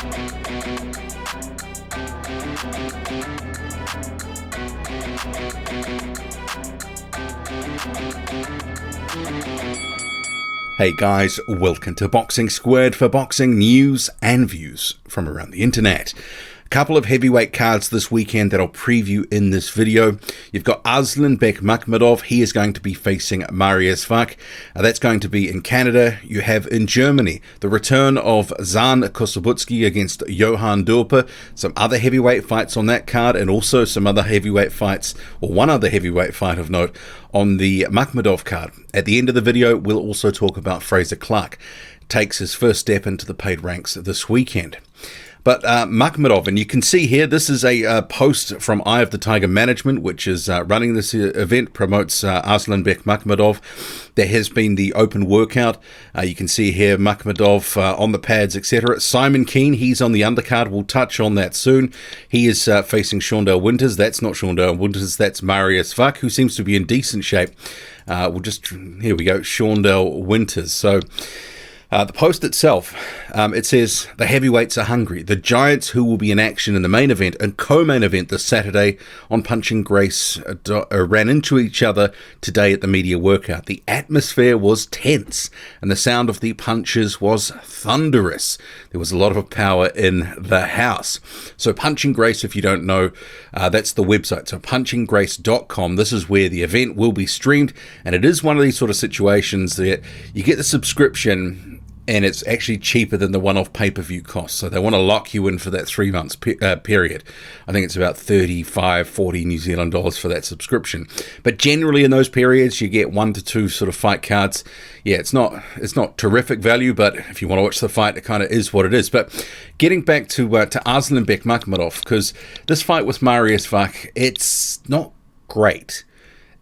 Hey guys, welcome to Boxing Squared for boxing news and views from around the internet. A couple of heavyweight cards this weekend that I'll preview in this video. You've got Arslanbek Makhmudov. He is going to be facing Mariusz Wach. That's going to be in Canada. You have in Germany the return of Zhan Kossobutskiy against Johann Duhaupas. Some other heavyweight fights on that card, and also some other heavyweight fights, or one other heavyweight fight of note, on the Makhmudov card. At the end of the video, we'll also talk about Frazer Clarke. Takes his first step into the paid ranks this weekend. But Makhmudov, and you can see here, this is a post from Eye of the Tiger Management, which is running this event, promotes Arslanbek Makhmudov. There has been the open workout. You can see here Makhmudov on the pads, etc. Simon Kean, he's on the undercard. We'll touch on that soon. He is facing Shawndell Winters. That's not Shawndell Winters, that's Mariusz Wach, who seems to be in decent shape. Here we go, Shawndell Winters. So the post itself, it says, the heavyweights are hungry. The giants who will be in action in the main event and co-main event this Saturday on Punch and Grace ran into each other today at the media workout. The atmosphere was tense and the sound of the punches was thunderous. There was a lot of power in the house. So Punch and Grace, if you don't know, that's the website. So punchandgrace.com. This is where the event will be streamed, and it is one of these sort of situations that you get the subscription and it's actually cheaper than the one-off pay-per-view cost. So they want to lock you in for that 3 months period. I think it's about 35, 40 New Zealand dollars for that subscription. But generally in those periods, you get 1 to 2 sort of fight cards. Yeah, it's not terrific value, but if you want to watch the fight, it kind of is what it is. But getting back to Arslanbek Makhmudov, because this fight with Mariusz Wach, it's not great.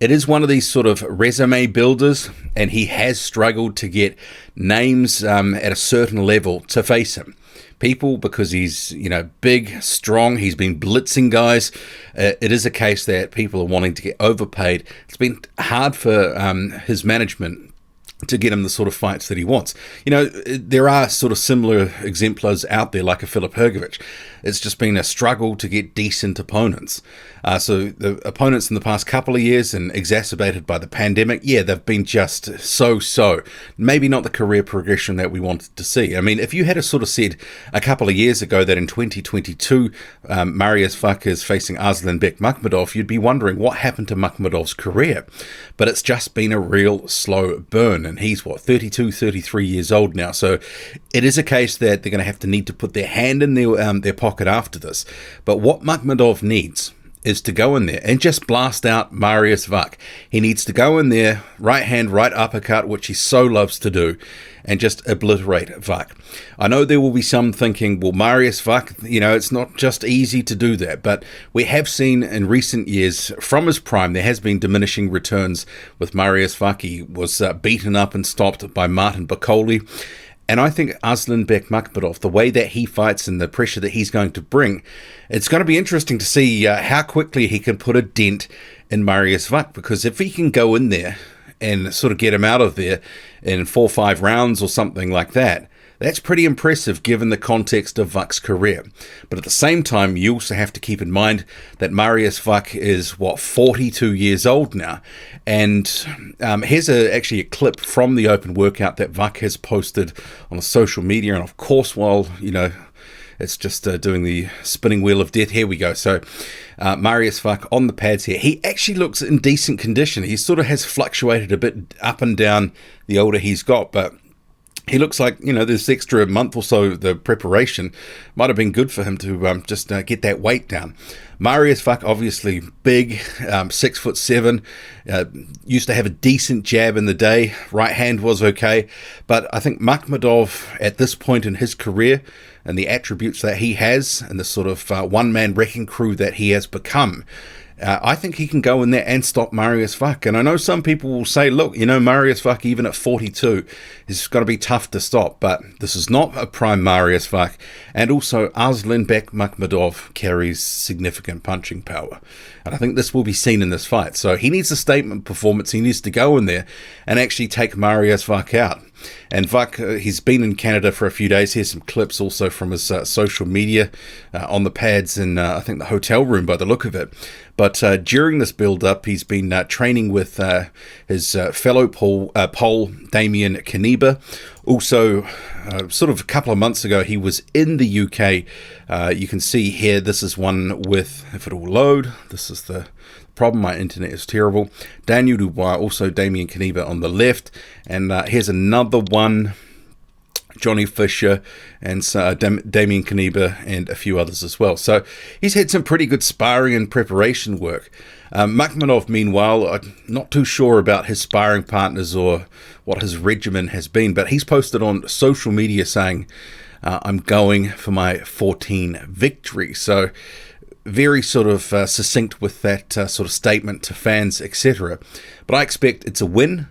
It is one of these sort of resume builders, and he has struggled to get names at a certain level to face him. People, because he's, big, strong, he's been blitzing guys. It is a case that people are wanting to get overpaid. It's been hard for his management to get him the sort of fights that he wants. There are sort of similar exemplars out there, like a Filip Hrgovic. It's just been a struggle to get decent opponents. So the opponents in the past couple of years, and exacerbated by the pandemic, they've been just so. Maybe not the career progression that we wanted to see. I mean, if you had sort of said a couple of years ago that in 2022, Mariusz Wach is facing Arslanbek Makhmudov, you'd be wondering what happened to Makhmudov's career. But it's just been a real slow burn. And he's, 32, 33 years old now. So it is a case that they're going to have to need to put their hand in their pocket after this. But what Makhmudov needs is to go in there and just blast out Mariusz Wach. He needs to go in there, right hand, right uppercut, which he so loves to do, and just obliterate Wach. I know there will be some thinking, well, Mariusz Wach, it's not just easy to do that, but we have seen in recent years, from his prime, there has been diminishing returns with Mariusz Wach. He was beaten up and stopped by Martin Bakole. And I think Arslanbek Makhmudov, the way that he fights and the pressure that he's going to bring, it's going to be interesting to see how quickly he can put a dent in Mariusz Wach. Because if he can go in there and sort of get him out of there in 4 or 5 rounds or something like that, that's pretty impressive given the context of Wach's career. But at the same time, you also have to keep in mind that Mariusz Wach is, 42 years old now. And here's actually a clip from the open workout that Wach has posted on social media. And of course, while, it's just doing the spinning wheel of death. Here we go. So Mariusz Wach on the pads here. He actually looks in decent condition. He sort of has fluctuated a bit up and down the older he's got, but he looks like, this extra month or so, the preparation might have been good for him to just get that weight down. Mariusz Wach, obviously big, 6'7", used to have a decent jab in the day. Right hand was okay. But I think Makhmudov, at this point in his career, and the attributes that he has, and the sort of one-man wrecking crew that he has become, I think he can go in there and stop Mariusz Wach. And I know some people will say, look, Mariusz Wach, even at 42, is going to be tough to stop. But this is not a prime Mariusz Wach. And also, Arslanbek Makhmudov carries significant punching power. And I think this will be seen in this fight. So he needs a statement performance. He needs to go in there and actually take Mariusz Wach out. And Wach, he's been in Canada for a few days. Here's some clips also from his social media on the pads in, I think, the hotel room by the look of it. But during this build-up, he's been training with his fellow Pole, Damien Kaneba. Also, sort of a couple of months ago, he was in the UK. You can see here, this is one with, if it will load, this is the problem, my internet is terrible. Daniel Dubois, also Damien Kaneba on the left. And here's another one. Johnny Fisher and Damien Kaneba and a few others as well. So he's had some pretty good sparring and preparation work. Makhmudov, meanwhile, I'm not too sure about his sparring partners or what his regimen has been, but he's posted on social media saying, I'm going for my 14 victory. So very sort of succinct with that sort of statement to fans, etc. But I expect it's a win.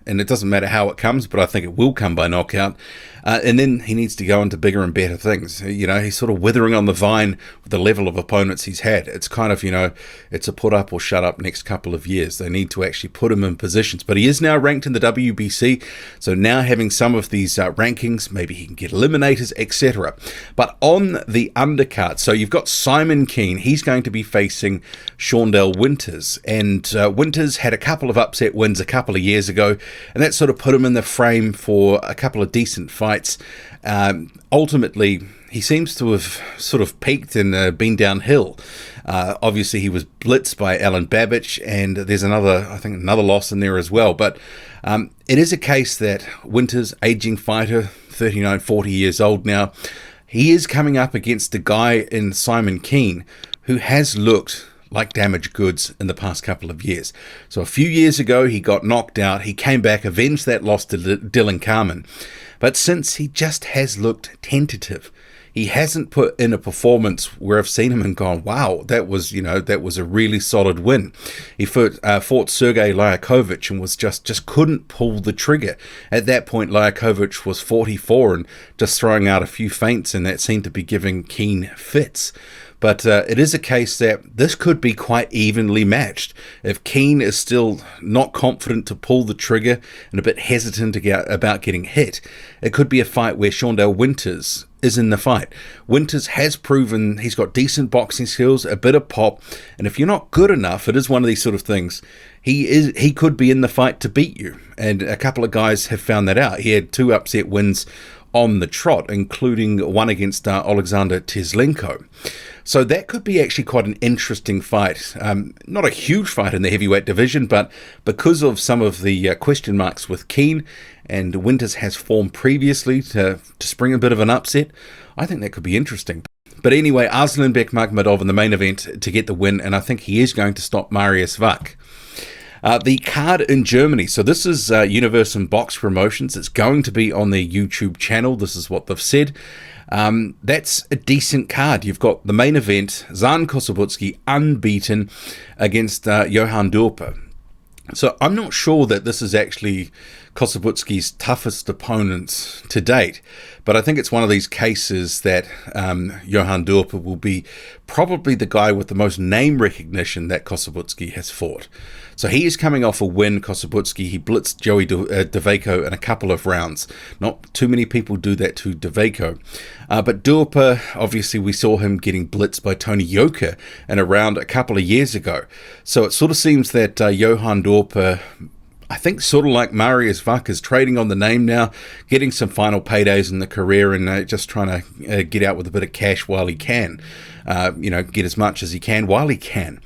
And it doesn't matter how it comes, but I think it will come by knockout. And then he needs to go into bigger and better things. You know, he's sort of withering on the vine with the level of opponents he's had. It's kind of, you know, it's a put up or shut up next couple of years. They need to actually put him in positions. But he is now ranked in the WBC. So now having some of these rankings, maybe he can get eliminators, etc. But on the undercard, so you've got Simon Kean. He's going to be facing Shawndell Winters. And Winters had a couple of upset wins a couple of years ago. And that sort of put him in the frame for a couple of decent fights. Ultimately, he seems to have sort of peaked and been downhill. Obviously, he was blitzed by Alan Babbage, and there's another loss in there as well. But it is a case that Winters, aging fighter, 39, 40 years old now, he is coming up against a guy in Simon Kean who has looked like damaged goods in the past couple of years. So a few years ago, he got knocked out. He came back, avenged that loss to Dylan Carmen. But since, he just has looked tentative. He hasn't put in a performance where I've seen him and gone, wow, that was a really solid win. He fought Sergey Lyakovich and was just couldn't pull the trigger. At that point, Lyakovich was 44 and just throwing out a few feints, and that seemed to be giving Kean fits. But it is a case that this could be quite evenly matched. If Kean is still not confident to pull the trigger and a bit hesitant about getting hit, it could be a fight where Shawndell Winters is in the fight. Winters has proven he's got decent boxing skills, a bit of pop, and if you're not good enough, it is one of these sort of things. He could be in the fight to beat you, and a couple of guys have found that out. He had 2 upset wins on the trot, including one against Alexander Teslenko. So that could be actually quite an interesting fight. Not a huge fight in the heavyweight division, but because of some of the question marks with Kean, and Winters has formed previously to spring a bit of an upset, I think that could be interesting. But anyway, Arslanbek Makhmudov in the main event to get the win, and I think he is going to stop Mariusz Wach. The card in Germany. So this is Universum Box Promotions. It's going to be on their YouTube channel. This is what they've said. That's a decent card. You've got the main event, Zhan Kossobutskiy unbeaten against Johann Duhaupas. So I'm not sure that this is actually Kossobutskiy's toughest opponent to date, but I think it's one of these cases that Johann Duhaupas will be probably the guy with the most name recognition that Kossobutskiy has fought. So he is coming off a win, Kossobutskiy. He blitzed Joey Deveco in a couple of rounds. Not too many people do that to Deveco. But Duhaupas, obviously we saw him getting blitzed by Tony Yoka in a round a couple of years ago. So it sort of seems that Johann Duhaupas, I think sort of like Mariusz Wach, is trading on the name now, getting some final paydays in the career and just trying to get out with a bit of cash while he can. Get as much as he can while he can.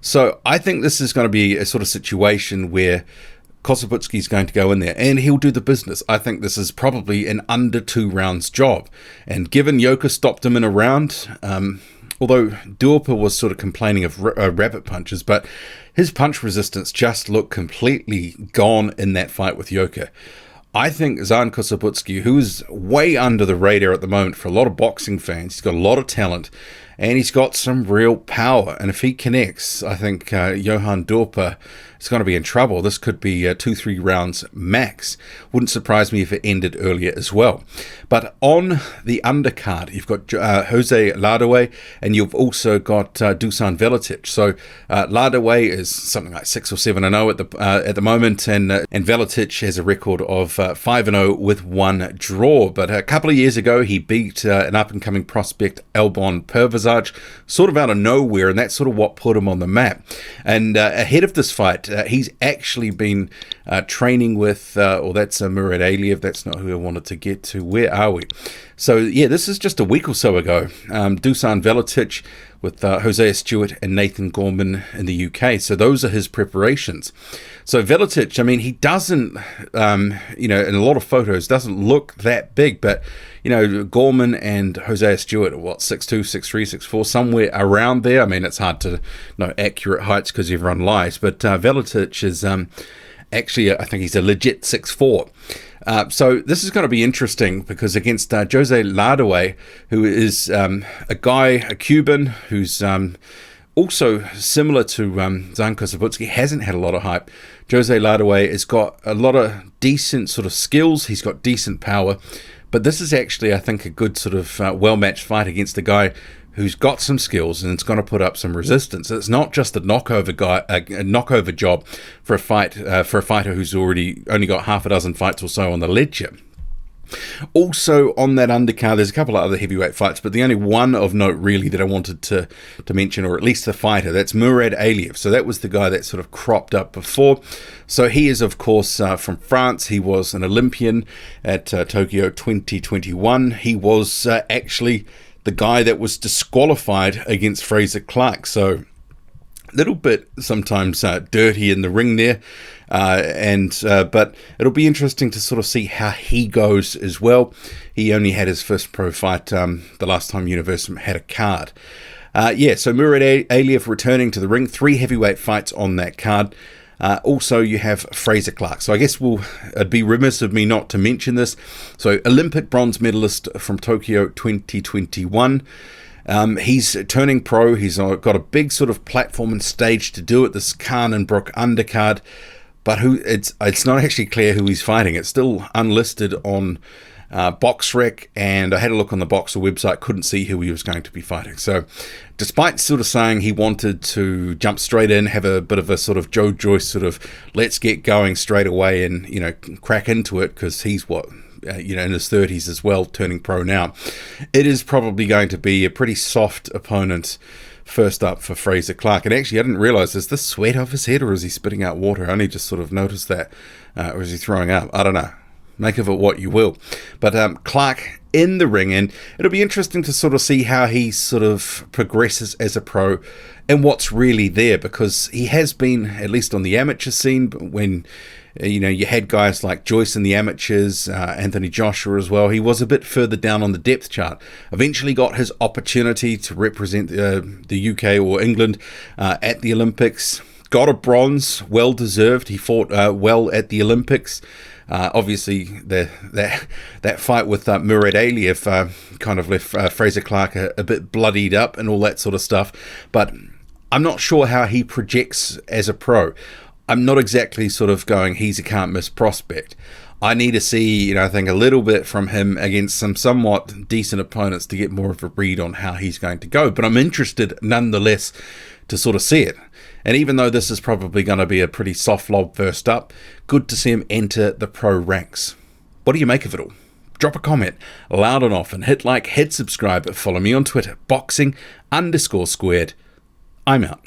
So I think this is going to be a sort of situation where Kossobutskiy is going to go in there and he'll do the business. I think this is probably an under 2 rounds job. And given Yoka stopped him in a round, although Duhaupas was sort of complaining of rabbit punches, but his punch resistance just looked completely gone in that fight with Yoka. I think Zhan Kossobutskiy, who is way under the radar at the moment for a lot of boxing fans, he's got a lot of talent, and he's got some real power. And if he connects, I think Johann Duhaupas is going to be in trouble. This could be 2-3 rounds max. Wouldn't surprise me if it ended earlier as well. But on the undercard, you've got Jose Larduet, and you've also got Dusan Veletic. So Larduet is something like 6 or 7-0 at the moment, and Veletic has a record of 5-0 with 1 draw. But a couple of years ago, he beat an up-and-coming prospect, Albon Pervazaj, sort of out of nowhere, and that's sort of what put him on the map. And ahead of this fight, he's actually been training with, that's Mourad Aliev. That's not who I wanted to get to. Where are we? So, yeah, this is just a week or so ago. Dusan Veletic with Jose Stewart and Nathan Gorman in the UK. So those are his preparations. So Veletic, I mean, he doesn't, in a lot of photos, doesn't look that big, but, Gorman and Jose Stewart are, 6'2", 6'3", 6'4", somewhere around there. I mean, it's hard to know accurate heights because everyone lies, but Veletic is actually, I think he's a legit 6'4". So this is going to be interesting because against Jose Larduet, who is a Cuban who's also similar to Zhan Kossobutskiy, hasn't had a lot of hype. Jose Larduet has got a lot of decent sort of skills. He's got decent power. But this is actually, I think, a good sort of well-matched fight against a guy who's got some skills and it's going to put up some resistance. It's not just a knockover job for a fighter who's only got half a dozen fights or so on the ledger. Also on that undercard, there's a couple of other heavyweight fights, but the only one of note really that I wanted to mention, or at least the fighter, that's Mourad Aliev. So that was the guy that sort of cropped up before. So he is, of course, from France. He was an Olympian at Tokyo 2021. He was actually the guy that was disqualified against Frazer Clarke. So a little bit sometimes dirty in the ring there. But it'll be interesting to sort of see how he goes as well. He only had his first pro fight the last time Universum had a card. So Mourad Aliev returning to the ring. 3 heavyweight fights on that card. Also, you have Frazer Clarke. So I guess it'd be remiss of me not to mention this. So Olympic bronze medalist from Tokyo 2021. He's turning pro. He's got a big sort of platform and stage to do it. This Khan and Brook undercard. But it's not actually clear who he's fighting. It's still unlisted on BoxRec, and I had a look on the Boxer website, couldn't see who he was going to be fighting. So despite sort of saying he wanted to jump straight in, have a bit of a sort of Joe Joyce sort of let's get going straight away and, crack into it, because he's in his 30s as well, turning pro now. It is probably going to be a pretty soft opponent first up for Frazer Clarke. And actually, I didn't realise, is this sweat off his head or is he spitting out water? I only just sort of noticed that. Or is he throwing up? I don't know. Make of it what you will. But Clarke in the ring, and it'll be interesting to sort of see how he sort of progresses as a pro and what's really there, because he has been, at least on the amateur scene, when you had guys like Joyce in the amateurs, Anthony Joshua as well. He was a bit further down on the depth chart. Eventually got his opportunity to represent the UK or England at the Olympics. Got a bronze, well deserved. He fought well at the Olympics. Obviously, that fight with Mourad Aliev kind of left Frazer Clarke a bit bloodied up and all that sort of stuff. But I'm not sure how he projects as a pro. I'm not exactly sort of going, he's a can't-miss prospect. I need to see, I think a little bit from him against some somewhat decent opponents to get more of a read on how he's going to go. But I'm interested nonetheless to sort of see it. And even though this is probably going to be a pretty soft lob first up, good to see him enter the pro ranks. What do you make of it all? Drop a comment, loud and often, hit like, hit subscribe, follow me on Twitter, boxing_squared. I'm out.